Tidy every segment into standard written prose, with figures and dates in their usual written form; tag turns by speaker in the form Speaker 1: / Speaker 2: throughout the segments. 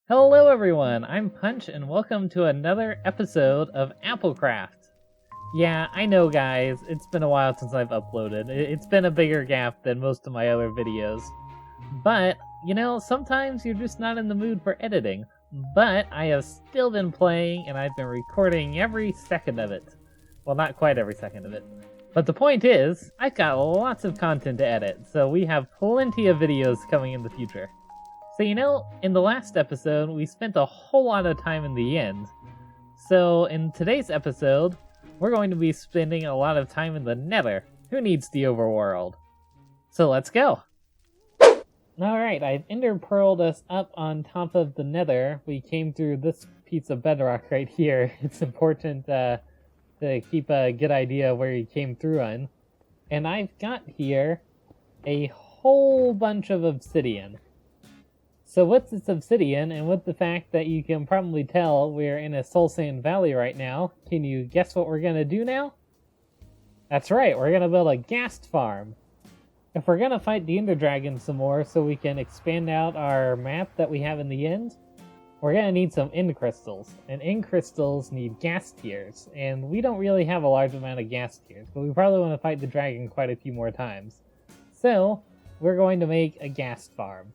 Speaker 1: Hello everyone, I'm Punch and welcome to another episode of Applecraft. Yeah, I know guys, it's been a while since I've uploaded. It's been a bigger gap than most of my other videos. But, sometimes you're just not in the mood for editing. But I have still been playing and I've been recording every second of it. Well, not quite every second of it. But the point is, I've got lots of content to edit, so we have plenty of videos coming in the future. So in the last episode, we spent a whole lot of time in the end. So in today's episode, we're going to be spending a lot of time in the Nether. Who needs the overworld? So let's go! Alright, I've ender-pearled us up on top of the Nether. We came through this piece of bedrock right here. It's important to keep a good idea of where you came through on. And I've got here a whole bunch of obsidian. So with this obsidian, and with the fact that you can probably tell we're in a Soul Sand Valley right now, can you guess what we're going to do now? That's right, we're going to build a Ghast Farm. If we're going to fight the Ender Dragon some more so we can expand out our map that we have in the end, we're going to need some end crystals. And end crystals need gas tiers, and we don't really have a large amount of gas tiers, but we probably want to fight the dragon quite a few more times. So, we're going to make a Ghast Farm.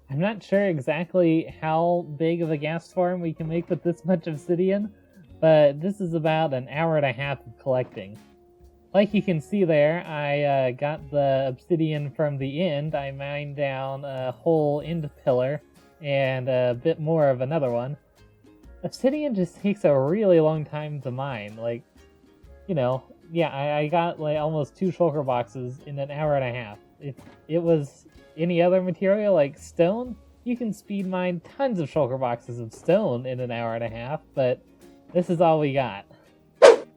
Speaker 1: I'm not sure exactly how big of a ghast farm we can make with this much obsidian, but this is about an hour and a half of collecting. Like you can see there, I got the obsidian from the end. I mined down a whole end pillar and a bit more of another one. Obsidian just takes a really long time to mine. I got almost 2 shulker boxes in an hour and a half. If it was any other material like stone, you can speed mine tons of shulker boxes of stone in an hour and a half, but this is all we got.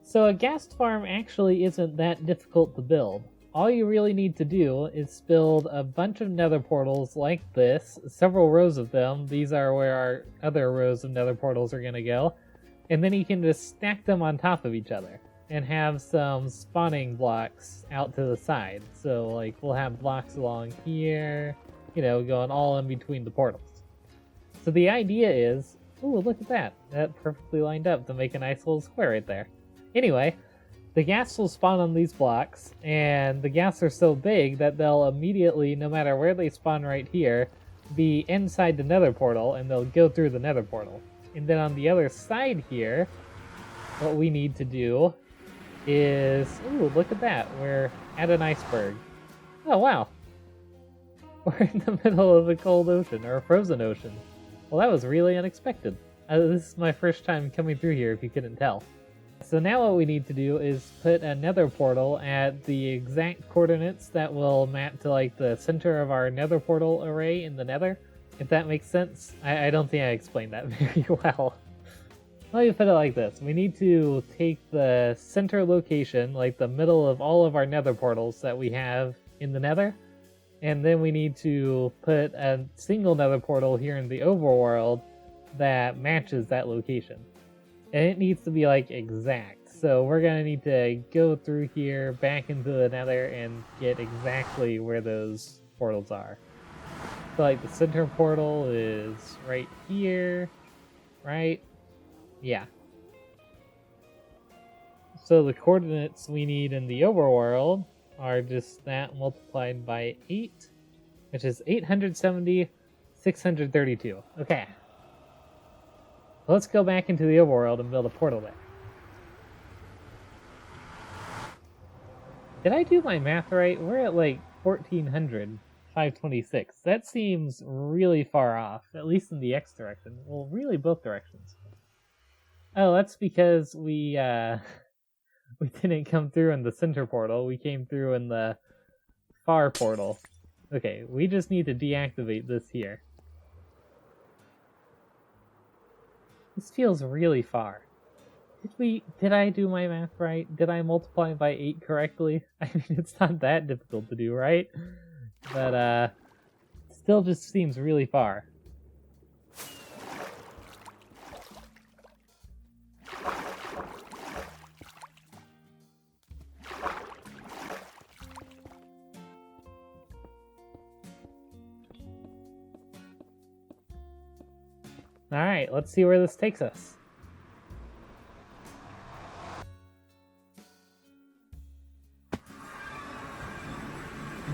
Speaker 1: So a ghast farm actually isn't that difficult to build. All you really need to do is build a bunch of nether portals like this, several rows of them. These are where our other rows of nether portals are going to go. And then you can just stack them on top of each other and have some spawning blocks out to the side. So we'll have blocks along here, going all in between the portals. So the idea is, ooh, look at that. That perfectly lined up to make a nice little square right there. Anyway, the ghasts will spawn on these blocks, and the ghasts are so big that they'll immediately, no matter where they spawn right here, be inside the nether portal, and they'll go through the nether portal. And then on the other side here, what we need to do is, ooh, look at that, we're at an iceberg. Oh wow, we're in the middle of a cold ocean, or a frozen ocean. Well, that was really unexpected. This is my first time coming through here, if you couldn't tell. So now what we need to do is put a nether portal at the exact coordinates that will map to the center of our nether portal array in the nether, if that makes sense. I don't think I explained that very well. Let me put it like this. We need to take the center location, the middle of all of our nether portals that we have in the nether, and then we need to put a single nether portal here in the overworld that matches that location. And it needs to be exact. So we're going to need to go through here, back into the nether, and get exactly where those portals are. So the center portal is right here, right? Yeah. So the coordinates we need in the overworld are just that multiplied by 8, which is 870, 632. Okay. Let's go back into the overworld and build a portal there. Did I do my math right? We're at 1400, 526. That seems really far off, at least in the X direction. Well, really both directions. Oh, that's because we didn't come through in the center portal. We came through in the far portal. Okay, we just need to deactivate this here. This feels really far. Did I do my math right? Did I multiply by 8 correctly? I mean, it's not that difficult to do, right? But, still just seems really far. Alright, let's see where this takes us.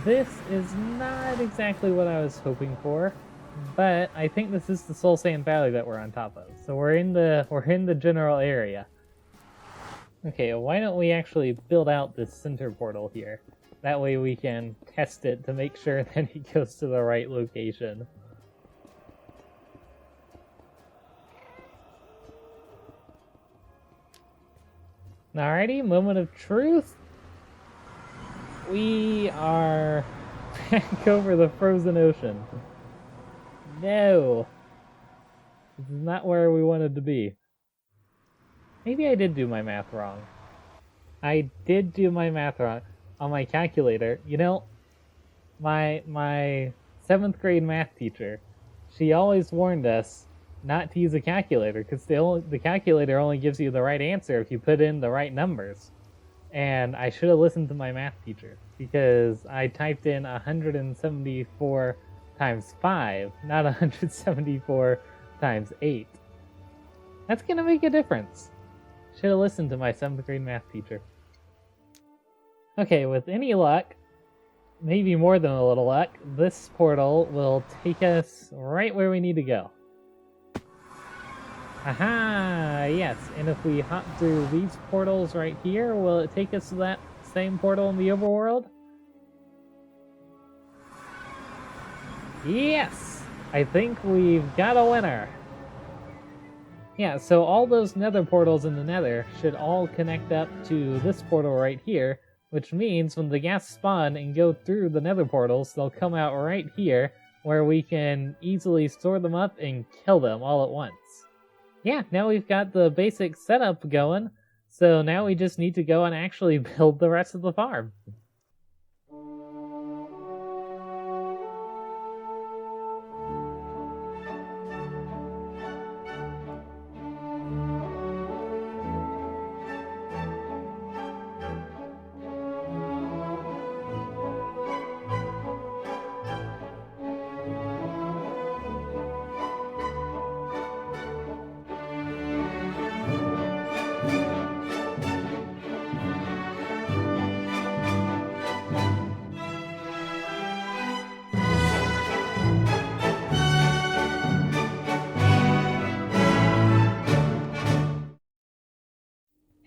Speaker 1: This is not exactly what I was hoping for, but I think this is the Soul Sand Valley that we're on top of. So we're in the general area. Okay, why don't we actually build out this center portal here? That way we can test it to make sure that it goes to the right location. Alrighty, moment of truth. We are back over the frozen ocean. No. This is not where we wanted to be. Maybe I did do my math wrong. I did do my math wrong on my calculator. You know, my 7th grade math teacher, she always warned us not to use a calculator because the calculator only gives you the right answer if you put in the right numbers. And I should have listened to my math teacher because I typed in 174 times 5, not 174 times 8. That's gonna make a difference. Should have listened to my 7th grade math teacher. Okay, with any luck, maybe more than a little luck, this portal will take us right where we need to go. Aha! Yes, and if we hop through these portals right here, will it take us to that same portal in the overworld? Yes! I think we've got a winner! Yeah, so all those nether portals in the nether should all connect up to this portal right here, which means when the ghasts spawn and go through the nether portals, they'll come out right here, where we can easily store them up and kill them all at once. Yeah, now we've got the basic setup going, so now we just need to go and actually build the rest of the farm.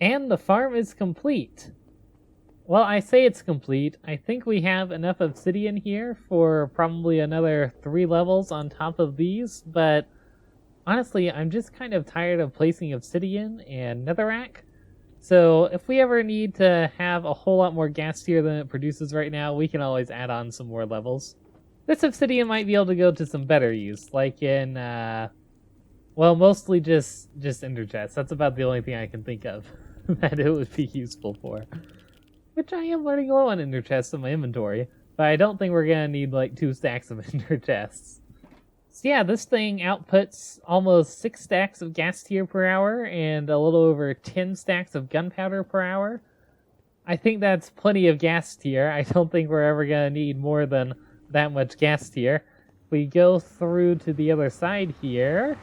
Speaker 1: And the farm is complete. Well, I say it's complete. I think we have enough obsidian here for probably another 3 levels on top of these, but honestly, I'm just kind of tired of placing obsidian and netherrack. So if we ever need to have a whole lot more ghast tier than it produces right now, we can always add on some more levels. This obsidian might be able to go to some better use, like in, well, mostly just ender chests. That's about the only thing I can think of that it would be useful for. Which I am running low on ender chests in my inventory, but I don't think we're gonna need like 2 stacks of ender chests. So yeah, this thing outputs almost 6 stacks of ghast tier per hour and a little over 10 stacks of gunpowder per hour. I think that's plenty of ghast tier. I don't think we're ever gonna need more than that much ghast tier. If we go through to the other side here,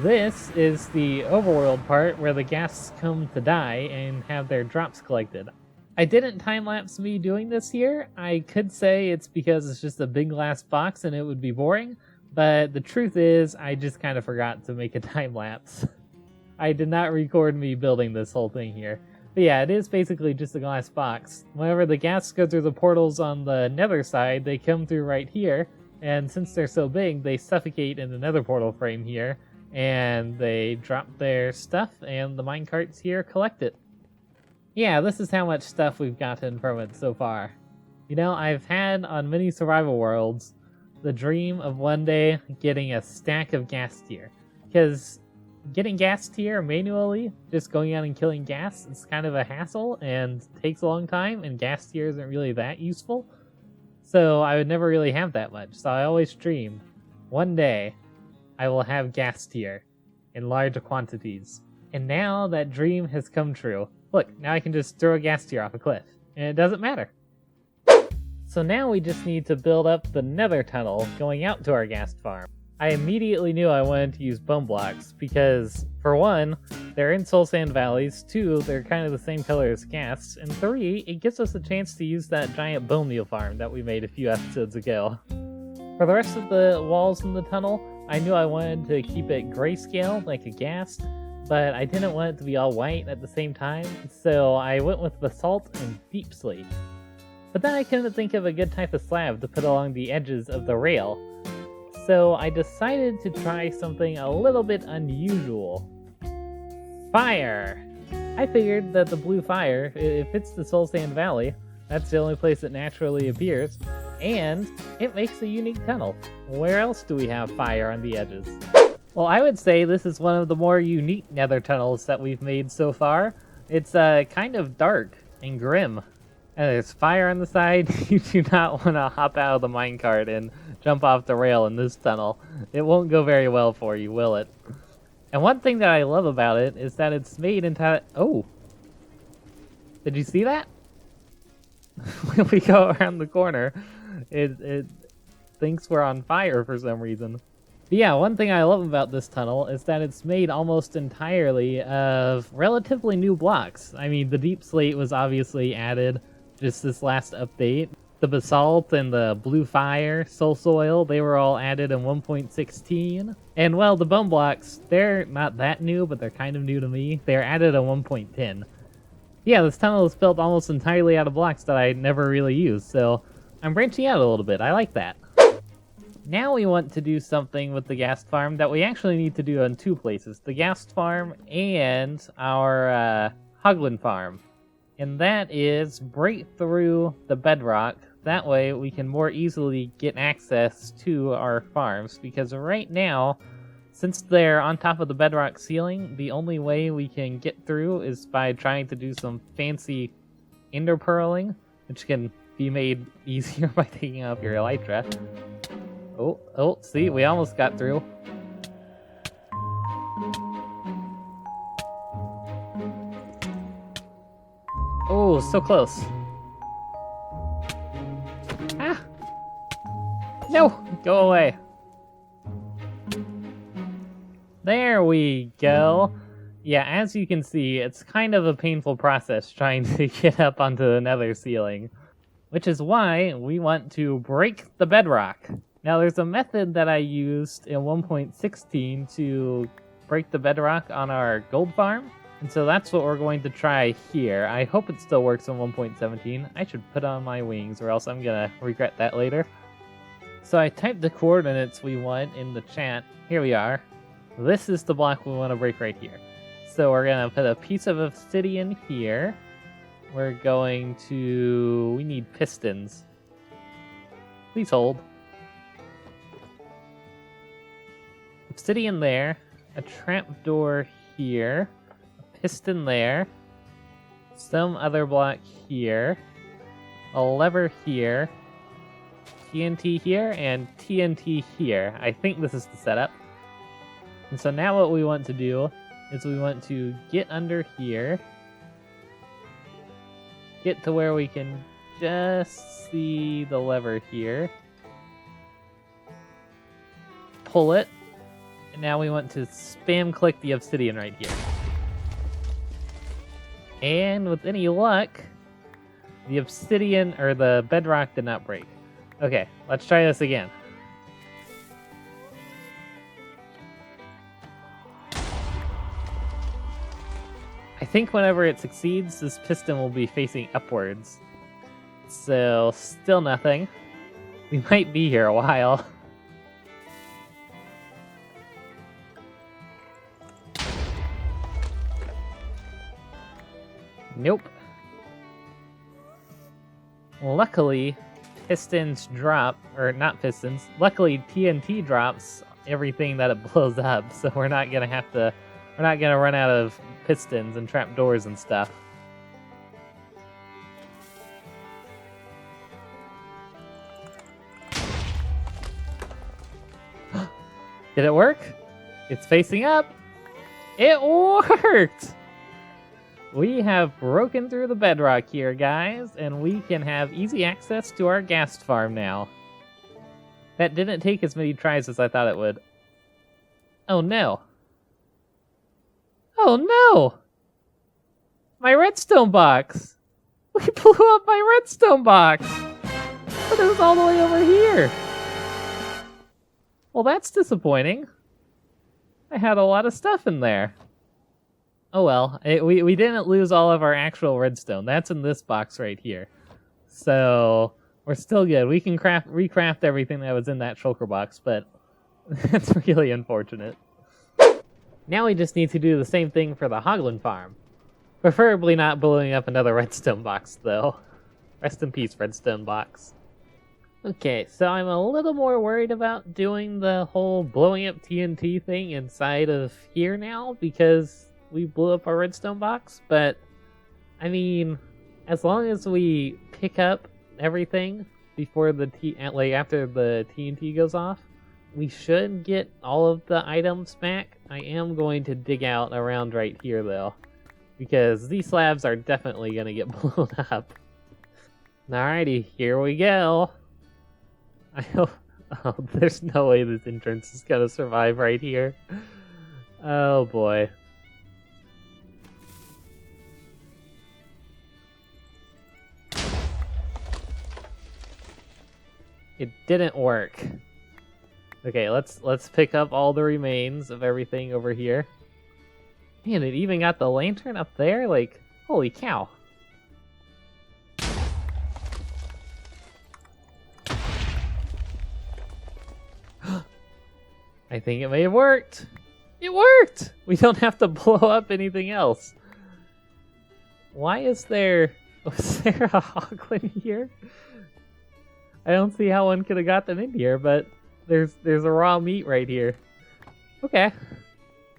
Speaker 1: this is the overworld part where the ghasts come to die and have their drops collected. I didn't time-lapse me doing this here. I could say it's because it's just a big glass box and it would be boring, but the truth is I just kind of forgot to make a time-lapse. I did not record me building this whole thing here. But yeah, it is basically just a glass box. Whenever the ghasts go through the portals on the nether side, they come through right here, and since they're so big, they suffocate in the nether portal frame here, and they drop their stuff, and the minecarts here collect it. Yeah, this is how much stuff we've gotten from it so far. You know, I've had on many survival worlds the dream of one day getting a stack of ghast tier. Because getting ghast tier manually, just going out and killing ghasts, is kind of a hassle and takes a long time, and ghast tier isn't really that useful. So I would never really have that much. So I always dream, one day I will have ghast tier in large quantities. And now that dream has come true. Look, now I can just throw a ghast tier off a cliff, and it doesn't matter. So now we just need to build up the nether tunnel going out to our ghast farm. I immediately knew I wanted to use bone blocks because, for one, they're in soul sand valleys, 2, they're kind of the same color as ghasts, and 3, it gives us a chance to use that giant bone meal farm that we made a few episodes ago. For the rest of the walls in the tunnel, I knew I wanted to keep it grayscale like a ghast, but I didn't want it to be all white at the same time, so I went with basalt and deep slate. But then I couldn't think of a good type of slab to put along the edges of the rail, so I decided to try something a little bit unusual. Fire! I figured that the blue fire, it fits the Soul Sand Valley, that's the only place it naturally appears, and it makes a unique tunnel. Where else do we have fire on the edges? Well, I would say this is one of the more unique nether tunnels that we've made so far. It's kind of dark and grim. And there's fire on the side. You do not want to hop out of the minecart and jump off the rail in this tunnel. It won't go very well for you, will it? And one thing that I love about it is that it's made into... Oh! Did you see that? When we go around the corner, it thinks we're on fire for some reason. But yeah, one thing I love about this tunnel is that it's made almost entirely of relatively new blocks. I mean, the deep slate was obviously added just this last update. The basalt and the blue fire, soul soil, they were all added in 1.16. And well, the bone blocks, they're not that new, but they're kind of new to me. They're added in 1.10. Yeah, this tunnel is built almost entirely out of blocks that I never really used, so I'm branching out a little bit. I like that. Now we want to do something with the Ghast Farm that we actually need to do in 2 places. The Ghast Farm and our Hogland Farm. And that is break through the bedrock. That way we can more easily get access to our farms. Because right now, since they're on top of the bedrock ceiling, the only way we can get through is by trying to do some fancy ender pearling, which can be made easier by taking off your elytra. Oh, see, we almost got through. Oh, so close. Ah! No! Go away. There we go. Yeah, as you can see, it's kind of a painful process trying to get up onto the nether ceiling. Which is why we want to break the bedrock. Now, there's a method that I used in 1.16 to break the bedrock on our gold farm, and so that's what we're going to try here. I hope it still works in 1.17. I should put on my wings, or else I'm gonna regret that later. So I typed the coordinates we want in the chat. Here we are. This is the block we want to break right here. So we're gonna put a piece of obsidian here. We're going to... we need pistons. Please hold. Obsidian there, a trapdoor here, a piston there, some other block here, a lever here, TNT here, and TNT here. I think this is the setup. And so now what we want to do is we want to get under here, get to where we can just see the lever here, pull it, and now we want to spam click the obsidian right here. And with any luck, the obsidian, or the bedrock, did not break. Okay, let's try this again. I think whenever it succeeds, this piston will be facing upwards. So, still nothing. We might be here a while. Nope. Luckily, pistons drop, or not pistons, luckily TNT drops everything that it blows up, so we're not gonna run out of pistons and trapdoors and stuff. Did it work? It's facing up! It worked! We have broken through the bedrock here, guys, and we can have easy access to our Ghast Farm now. That didn't take as many tries as I thought it would. Oh no. Oh no! My redstone box! We blew up my redstone box! But it was all the way over here! Well, that's disappointing. I had a lot of stuff in there. Oh well, we didn't lose all of our actual redstone. That's in this box right here. So, we're still good. We can recraft everything that was in that shulker box, but that's really unfortunate. Now we just need to do the same thing for the Hogland farm. Preferably not blowing up another redstone box, though. Rest in peace, redstone box. Okay, so I'm a little more worried about doing the whole blowing up TNT thing inside of here now, because we blew up our redstone box, but, I mean, as long as we pick up everything before after the TNT goes off, we should get all of the items back. I am going to dig out around right here, though, because these slabs are definitely going to get blown up. Alrighty, here we go. I hope... Oh, there's no way this entrance is going to survive right here. Oh, boy. It didn't work. Okay, let's pick up all the remains of everything over here. Man, it even got the lantern up there? Like, holy cow. I think it may have worked. It worked! We don't have to blow up anything else. Why is there... Was there a Hogland here? I don't see how one could have got them in here, but there's a raw meat right here. Okay.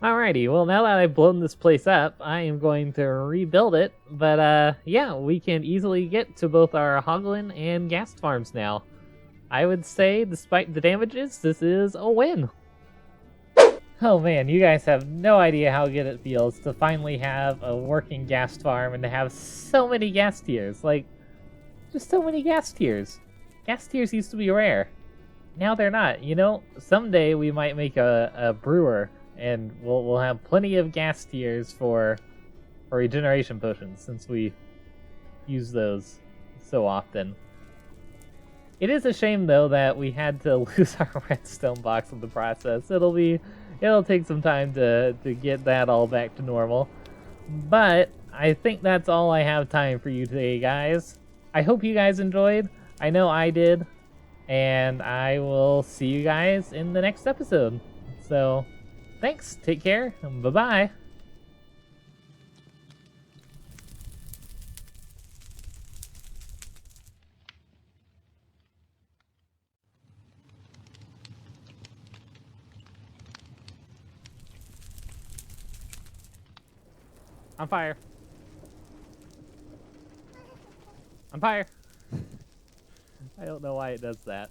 Speaker 1: Alrighty, well now that I've blown this place up, I am going to rebuild it. But yeah, we can easily get to both our Hogland and Ghast farms now. I would say, despite the damages, this is a win. Oh man, you guys have no idea how good it feels to finally have a working Ghast farm and to have so many ghast tiers. Like, just so many ghast tiers. Ghast tiers used to be rare. Now they're not. You know, someday we might make a brewer, and we'll have plenty of ghast tiers for regeneration potions, since we use those so often. It is a shame though that we had to lose our redstone box in the process. It'll take some time to get that all back to normal. But I think that's all I have time for you today, guys. I hope you guys enjoyed. I know I did. And I will see you guys in the next episode. So, thanks, take care, and bye-bye. On fire. On fire. I don't know why it does that.